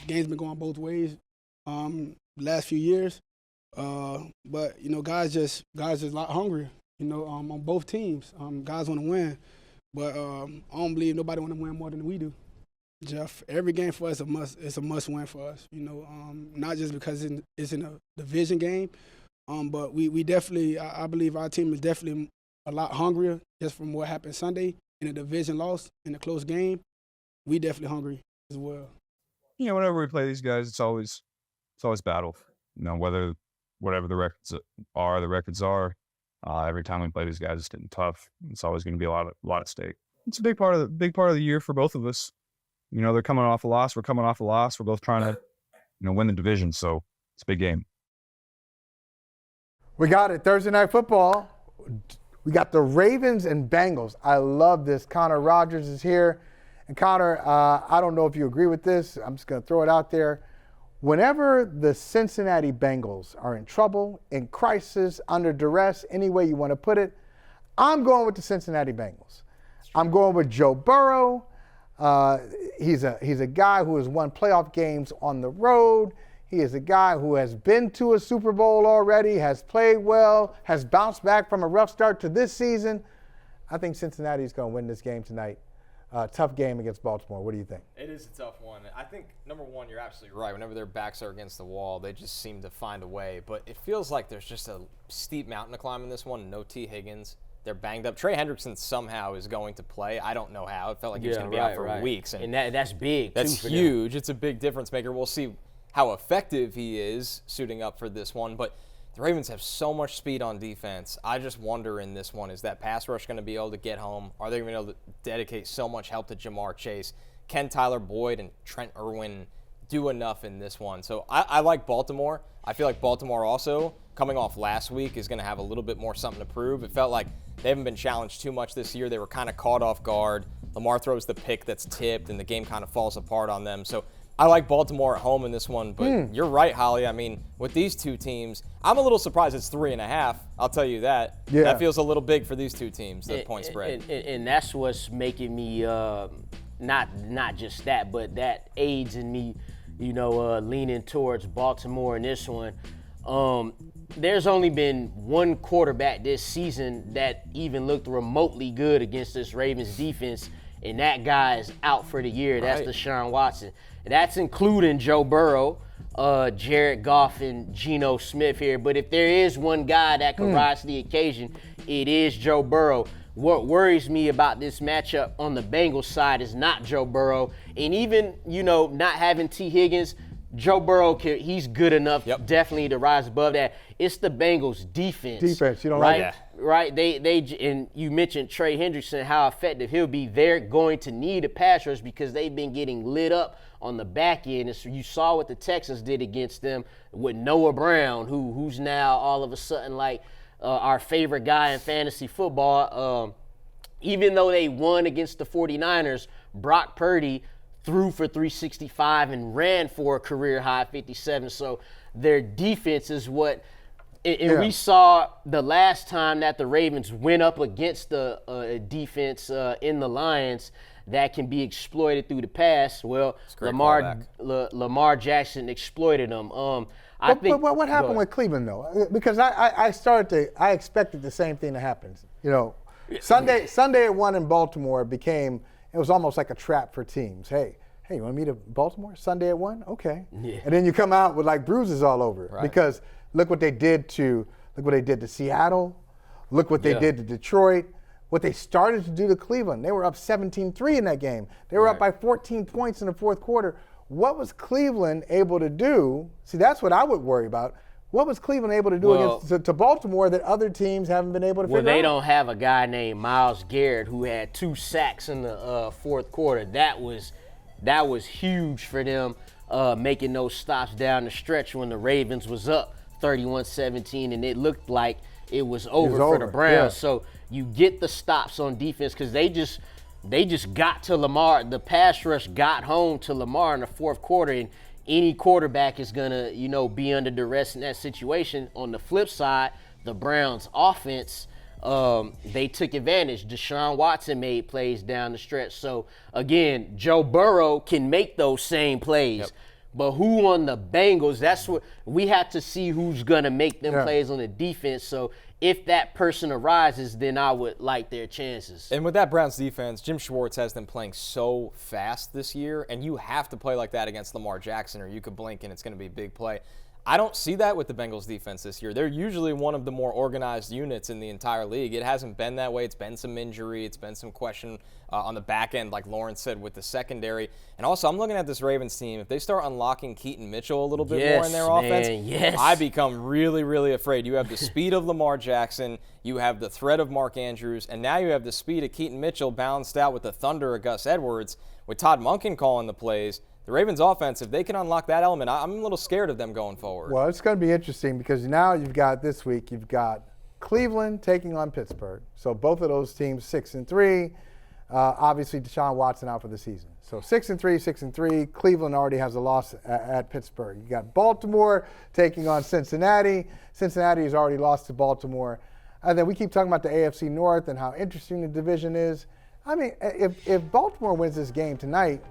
game's been going both ways the last few years. But guys just a lot hungrier. On both teams. Guys want to win, but I don't believe nobody want to win more than we do. Jeff, every game for us it's a must win for us. Not just because it's in a division game, but we definitely I believe our team is definitely a lot hungrier just from what happened Sunday in a division loss in a close game. We definitely hungry as well. Whenever we play these guys, it's always battle. Whatever the records are. Every time we play these guys, it's getting tough. It's always going to be a lot at stake. It's a big part of the year for both of us. They're coming off a loss. We're coming off a loss. We're both trying to, win the division. So it's a big game. We got it. Thursday Night Football. We got the Ravens and Bengals. I love this. Connor Rogers is here. And Connor, I don't know if you agree with this. I'm just going to throw it out there. Whenever the Cincinnati Bengals are in trouble, in crisis, under duress, any way you want to put it, I'm going with the Cincinnati Bengals. I'm going with Joe Burrow. He's a guy who has won playoff games on the road. He is a guy who has been to a Super Bowl already, has played well, has bounced back from a rough start to this season. I think Cincinnati is going to win this game tonight. Tough game against Baltimore. What do you think? It is a tough one. I think, number one, you're absolutely right. Whenever their backs are against the wall, they just seem to find a way. But it feels like there's just a steep mountain to climb in this one. No T. Higgins. They're banged up. Trey Hendrickson somehow is going to play. I don't know how. It felt like he was going to be out for weeks. And that's big, too. That's huge. It's a big difference maker. We'll see how effective he is suiting up for this one. But the Ravens have so much speed on defense. I just wonder in this one, is that pass rush going to be able to get home? Are they going to be able to dedicate so much help to Jamar Chase? Can Tyler Boyd and Trent Irwin do enough in this one? So I like Baltimore. I feel like Baltimore also, coming off last week, is going to have a little bit more something to prove. It felt like they haven't been challenged too much this year. They were kind of caught off guard. Lamar throws the pick that's tipped, and the game kind of falls apart on them. So I like Baltimore at home in this one, but you're right, Holly. I mean, with these two teams, I'm a little surprised it's 3.5. I'll tell you that. Yeah. That feels a little big for these two teams, the point spread. And that's what's making me not just that, but that aids in me, leaning towards Baltimore in this one. There's only been one quarterback this season that even looked remotely good against this Ravens defense, and that guy is out for the year. That's Deshaun Watson. That's including Joe Burrow, Jared Goff, and Geno Smith here. But if there is one guy that can rise to the occasion, it is Joe Burrow. What worries me about this matchup on the Bengals side is not Joe Burrow. And even, not having T. Higgins, Joe Burrow, he's good enough definitely to rise above that. It's the Bengals' defense. You don't like it? Right. And you mentioned Trey Hendrickson, how effective he'll be. They're going to need a pass rush because they've been getting lit up on the back end. And so you saw what the Texans did against them with Noah Brown, who's now all of a sudden like our favorite guy in fantasy football. Even though they won against the 49ers, Brock Purdy threw for 365 and ran for a career-high 57. So their defense is what – and we saw the last time that the Ravens went up against the defense in the Lions that can be exploited through the pass. Well, Lamar Jackson exploited them. But what happened with Cleveland, though? Because I expected the same thing to happen. Sunday at 1 in Baltimore it was almost like a trap for teams. Hey, you want to meet at Baltimore Sunday at 1? Okay. Yeah. And then you come out with like bruises all over because look what they did to Seattle. Look what they did to Detroit. What they started to do to Cleveland. They were up 17-3 in that game. They were up by 14 points in the fourth quarter. What was Cleveland able to do? See, that's what I would worry about. What was Cleveland able to do against Baltimore that other teams haven't been able to figure out? Well, they don't have a guy named Myles Garrett who had 2 sacks in the fourth quarter. That was huge for them, making those stops down the stretch when the Ravens was up 31-17, and it looked like it was over for the Browns. Yeah. So you get the stops on defense because they just got to Lamar. The pass rush got home to Lamar in the fourth quarter, and any quarterback is going to, be under duress in that situation. On the flip side, the Browns offense, they took advantage. Deshaun Watson made plays down the stretch. So, again, Joe Burrow can make those same plays. But who on the Bengals, that's what we have to see who's going to make them Yeah. plays on the defense. So if that person arises, then I would like their chances. And with that Browns defense, Jim Schwartz has them playing so fast this year, and you have to play like that against Lamar Jackson or you could blink and it's going to be a big play. I don't see that with the Bengals defense this year. They're usually one of the more organized units in the entire league. It hasn't been that way. It's been some injury. It's been some question on the back end, like Lawrence said, with the secondary. And also, I'm looking at this Ravens team. If they start unlocking Keaton Mitchell a little bit more in their offense, I become really, really afraid. You have the speed of Lamar Jackson. You have the threat of Mark Andrews. And now you have the speed of Keaton Mitchell balanced out with the thunder of Gus Edwards, with Todd Monken calling the plays. The Ravens offense, if they can unlock that element, I'm a little scared of them going forward. Well, it's going to be interesting because now you've got this week, you've got Cleveland taking on Pittsburgh. So both of those teams 6-3. Obviously, Deshaun Watson out for the season. So 6-3, 6-3. Cleveland already has a loss at Pittsburgh. You got Baltimore taking on Cincinnati. Cincinnati has already lost to Baltimore. And then we keep talking about the AFC North and how interesting the division is. I mean, if Baltimore wins this game tonight,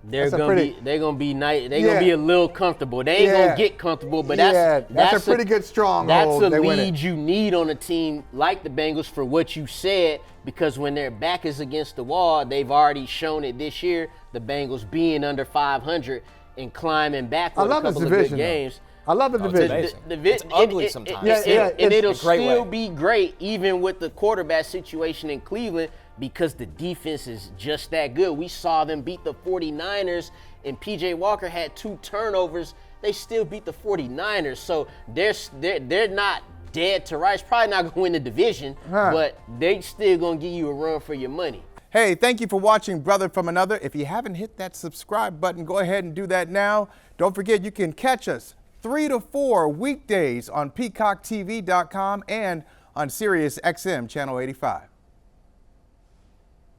they're gonna be a little comfortable. They ain't gonna get comfortable, but that's a pretty good stronghold. That's a lead you need on a team like the Bengals for what you said, because when their back is against the wall, they've already shown it this year. The Bengals being under 500 and climbing back with a couple of good games. I love the division. It's ugly sometimes. And it'll still be great even with the quarterback situation in Cleveland, because the defense is just that good. We saw them beat the 49ers, and P.J. Walker had 2 turnovers. They still beat the 49ers. So they're not dead to rights. Probably not going to win the division, but they still going to give you a run for your money. Hey, thank you for watching Brother from Another. If you haven't hit that subscribe button, go ahead and do that now. Don't forget, you can catch us 3 to 4 weekdays on PeacockTV.com and on Sirius XM Channel 85.